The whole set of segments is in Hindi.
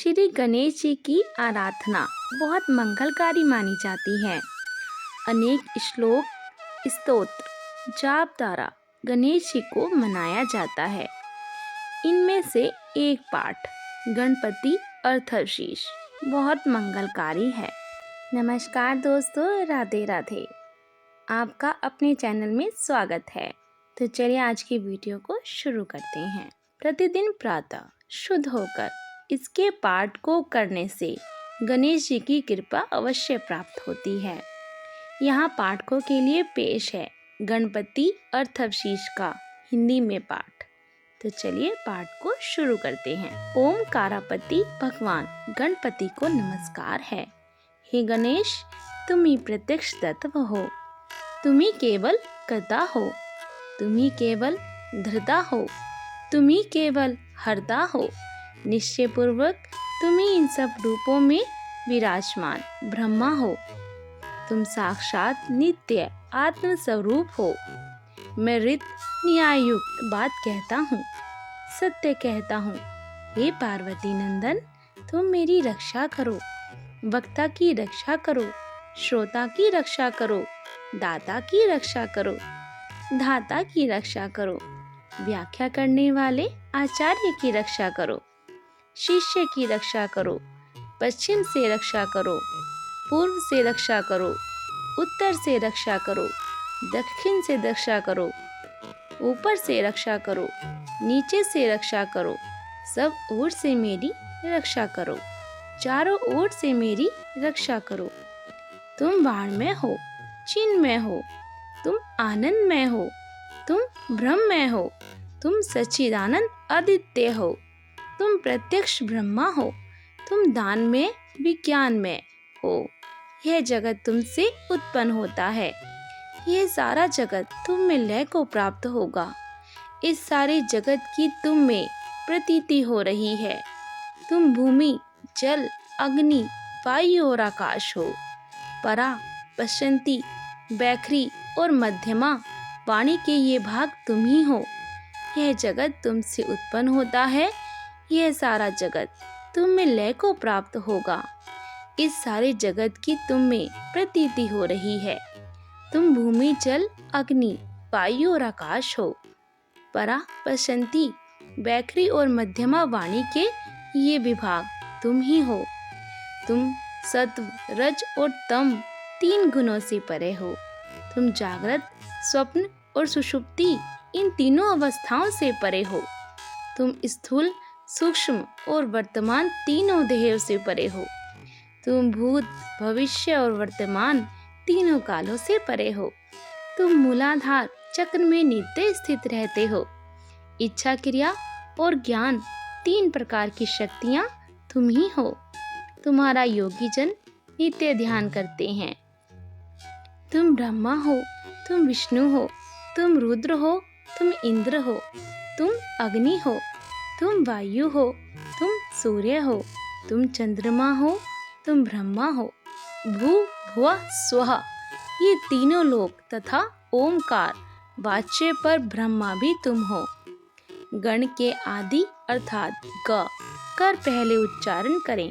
श्री गणेश जी की आराधना बहुत मंगलकारी मानी जाती है। अनेक श्लोक, स्तोत्र, जाप द्वारा गणेश जी को मनाया जाता है। इनमें से एक पाठ गणपति अर्थशीष बहुत मंगलकारी है। नमस्कार दोस्तों, राधे राधे। आपका अपने चैनल में स्वागत है। तो चलिए आज की वीडियो को शुरू करते हैं। प्रतिदिन प्रातः शुद्ध होकर इसके पाठ को करने से गणेश जी की कृपा अवश्य प्राप्त होती है। यहाँ पाठकों के लिए पेश है गणपति अर्थशीष का हिंदी में पाठ। तो चलिए पाठ को शुरू करते हैं। ओमकारापति भगवान गणपति को नमस्कार है। हे गणेश, तुम ही प्रत्यक्ष तत्व हो, तुम ही केवल कर्ता हो, तुम ही केवल धर्ता हो, तुम ही केवल हरता हो। निश्चय पूर्वक तुम ही इन सब रूपों में विराजमान ब्रह्मा हो। तुम साक्षात नित्य आत्म स्वरूप हो। मैं ऋत न्याय युक्त बात कहता हूँ, सत्य कहता हूँ। हे पार्वती नंदन, तुम मेरी रक्षा करो, वक्ता की रक्षा करो, श्रोता की रक्षा करो, दाता की रक्षा करो, धाता की रक्षा करो, व्याख्या करने वाले आचार्य की रक्षा करो, शिष्य की रक्षा करो, पश्चिम से रक्षा करो, पूर्व से रक्षा करो, उत्तर से रक्षा करो, दक्षिण से रक्षा करो, ऊपर से रक्षा करो, नीचे से रक्षा करो, सब ओर से मेरी रक्षा करो, चारों ओर से मेरी रक्षा करो। तुम बाण में हो, चिन्ह में हो, तुम आनंद में हो, तुम ब्रह्म में हो, तुम सच्चिदानंद अद्वितीय हो, तुम प्रत्यक्ष ब्रह्मा हो, तुम दान में विज्ञान में हो। यह जगत तुमसे उत्पन्न होता है। यह सारा जगत तुम में लय को प्राप्त होगा। इस सारे जगत की तुम में प्रतीति हो रही है। तुम भूमि, जल, अग्नि, वायु और आकाश हो। परा, पश्चंती, बैखरी और मध्यमा वाणी के ये भाग तुम ही हो। यह जगत तुमसे उत्पन्न होता है। यह सारा जगत तुम में लय को प्राप्त होगा। इस सारे जगत की तुम में प्रतीति हो रही है। तुम भूमि, जल, अग्नि, वायु और आकाश हो। परा, पश्चंती, बैखरी और मध्यमा वाणी के ये विभाग तुम ही हो। तुम सत्व, रज और तम तीन गुणों से परे हो। तुम जागृत, स्वप्न और सुषुप्ति इन तीनों अवस्थाओं से परे हो। तुम स्थूल, सूक्ष्म और वर्तमान तीनों देहों से परे हो। तुम भूत, भविष्य और वर्तमान तीनों कालों से परे हो। तुम मूलाधार चक्र में नित्य स्थित रहते हो। इच्छा, क्रिया और ज्ञान तीन प्रकार की शक्तियाँ तुम ही हो। तुम्हारा योगी जन नित्य ध्यान करते हैं। तुम ब्रह्मा हो, तुम विष्णु हो, तुम रुद्र हो, तुम इंद्र हो, तुम अग्नि हो, तुम वायु हो, तुम सूर्य हो, तुम चंद्रमा हो, तुम ब्रह्मा हो। भू, भुव, स्वः ये तीनों लोक तथा ओमकार वाच्य पर ब्रह्मा भी तुम हो। गण के आदि अर्थात ग कर पहले उच्चारण करें,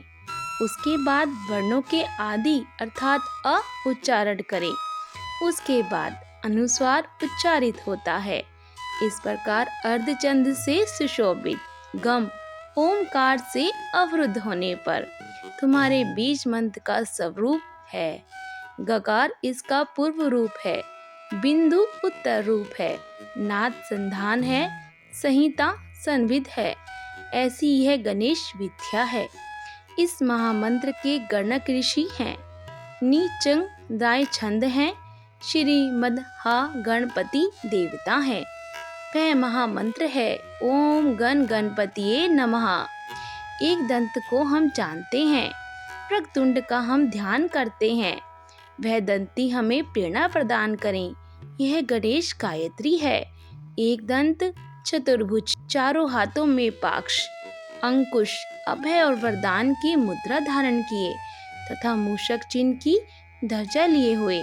उसके बाद वर्णों के आदि अर्थात अ उच्चारण करें, उसके बाद अनुस्वार उच्चारित होता है। इस प्रकार अर्धचंद से सुशोभित गम ओमकार से अवरुद्ध होने पर तुम्हारे बीज मंत्र का स्वरूप है। गकार इसका पूर्व रूप है, बिंदु उत्तर रूप है, नाद संधान है, संहिता संविद है। ऐसी यह गणेश विद्या है। इस महामंत्र के गणक ऋषि हैं, नीचंग दाय छंद हैं, श्रीमद हा गणपति देवता हैं। वह महामंत्र है ओम गण गणपतिये नमः। एक दंत को हम जानते हैं, प्रकटुंड का हम ध्यान करते हैं। वह दंती हमें प्रेरणा प्रदान करें। यह गणेश गायत्री है। एक दंत, चतुर्भुज, चारों हाथों में पाक्ष, अंकुश, अभय और वरदान की मुद्रा धारण किए तथा मूषक चिन्ह की ध्वजा लिए हुए,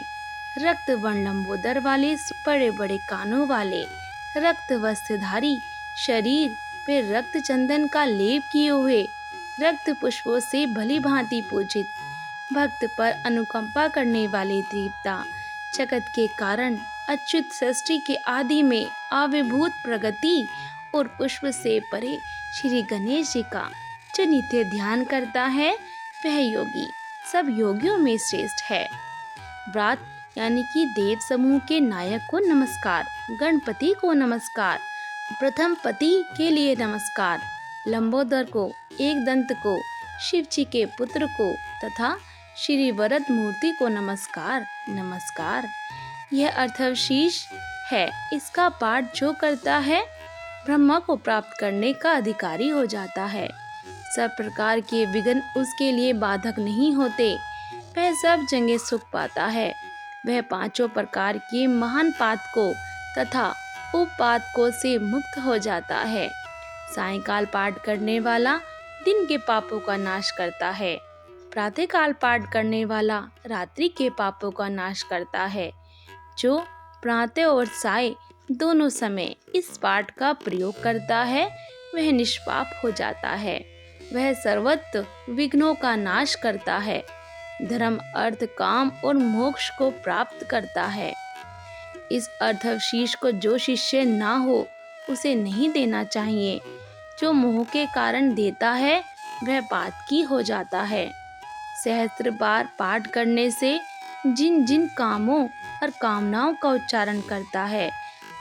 रक्त वर्ण लंबोदर वाले, बड़े बड़े कानों वाले, रक्त वस्त्रधारी, शरीर पे रक्त चंदन का लेप किए हुए, रक्त पुष्पों से भली भांति पूजित, भक्त पर अनुकंपा करने वाले देवता, जगत के कारण अच्युत सृष्टि के आदि में आविर्भूत प्रगति और पुष्प से परे श्री गणेश जी का जो नित्य ध्यान करता है वह योगी सब योगियों में श्रेष्ठ है। व्रत यानी कि देव समूह के नायक को नमस्कार, गणपति को नमस्कार, प्रथम पति के लिए नमस्कार, लंबोदर को, एक दंत को, शिव जी के पुत्र को तथा श्री वरद मूर्ति को नमस्कार नमस्कार। यह अर्थवशीष है। इसका पाठ जो करता है ब्रह्मा को प्राप्त करने का अधिकारी हो जाता है। सब प्रकार के विघ्न उसके लिए बाधक नहीं होते। वह सब जगह सुख पाता है। वह पांचों प्रकार के महान पातकों तथा उपपातकों से मुक्त हो जाता है। सायंकाल पाठ करने वाला दिन के पापों का नाश करता है। प्रातःकाल पाठ करने वाला रात्रि के पापों का नाश करता है। जो प्रातः और साय दोनों समय इस पाठ का प्रयोग करता है वह निष्पाप हो जाता है। वह सर्वत्र विघ्नों का नाश करता है। धर्म, अर्थ, काम और मोक्ष को प्राप्त करता है। इस अर्थवशीष को जो शिष्य ना हो उसे नहीं देना चाहिए। जो मोह के कारण देता है वह पातकी हो जाता है। सहस्त्र बार पाठ करने से जिन जिन कामों और कामनाओं का उच्चारण करता है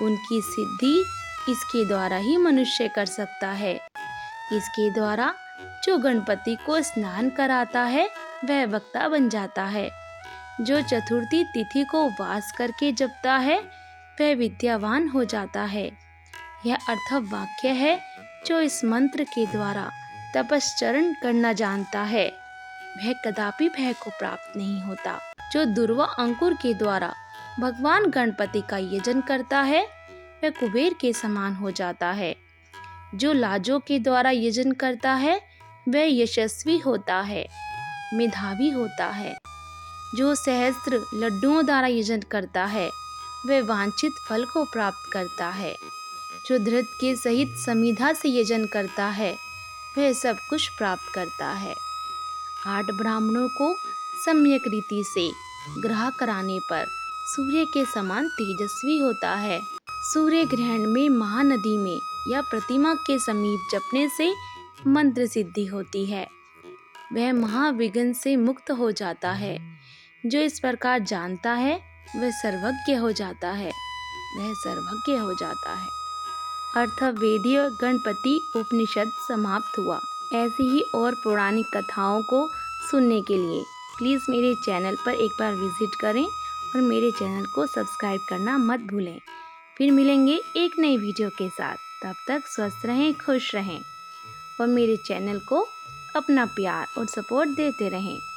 उनकी सिद्धि इसके द्वारा ही मनुष्य कर सकता है। इसके द्वारा जो गणपति को स्नान कराता है वह वक्ता बन जाता है। जो चतुर्थी तिथि को उपवास करके जपता है वह विद्यावान हो जाता है। यह अर्थव वाक्य है। जो इस मंत्र के द्वारा तपश्चरण करना जानता है वह कदापि भय को प्राप्त नहीं होता। जो दुर्वा अंकुर के द्वारा भगवान गणपति का यजन करता है वह कुबेर के समान हो जाता है। जो लाजों के द्वारा यजन करता है वह यशस्वी होता है, मेधावी होता है। जो सहस्त्र लड्डुओं द्वारा यजन करता है वह वांछित फल को प्राप्त करता है। जो धृत के सहित समिधा से यजन करता है वह सब कुछ प्राप्त करता है। 8 ब्राह्मणों को सम्यक रीति से ग्रह कराने पर सूर्य के समान तेजस्वी होता है। सूर्य ग्रहण में, महानदी में या प्रतिमा के समीप जपने से मंत्र सिद्धि होती है। वह महाविघ्न से मुक्त हो जाता है। जो इस प्रकार जानता है वह सर्वज्ञ हो जाता है। वह सर्वज्ञ हो जाता है। अर्थवेदीय गणपति उपनिषद समाप्त हुआ। ऐसी ही और पौराणिक कथाओं को सुनने के लिए प्लीज़ मेरे चैनल पर एक बार विजिट करें और मेरे चैनल को सब्सक्राइब करना मत भूलें। फिर मिलेंगे एक नई वीडियो के साथ। तब तक स्वस्थ रहें, खुश रहें और मेरे चैनल को अपना प्यार और सपोर्ट देते रहें।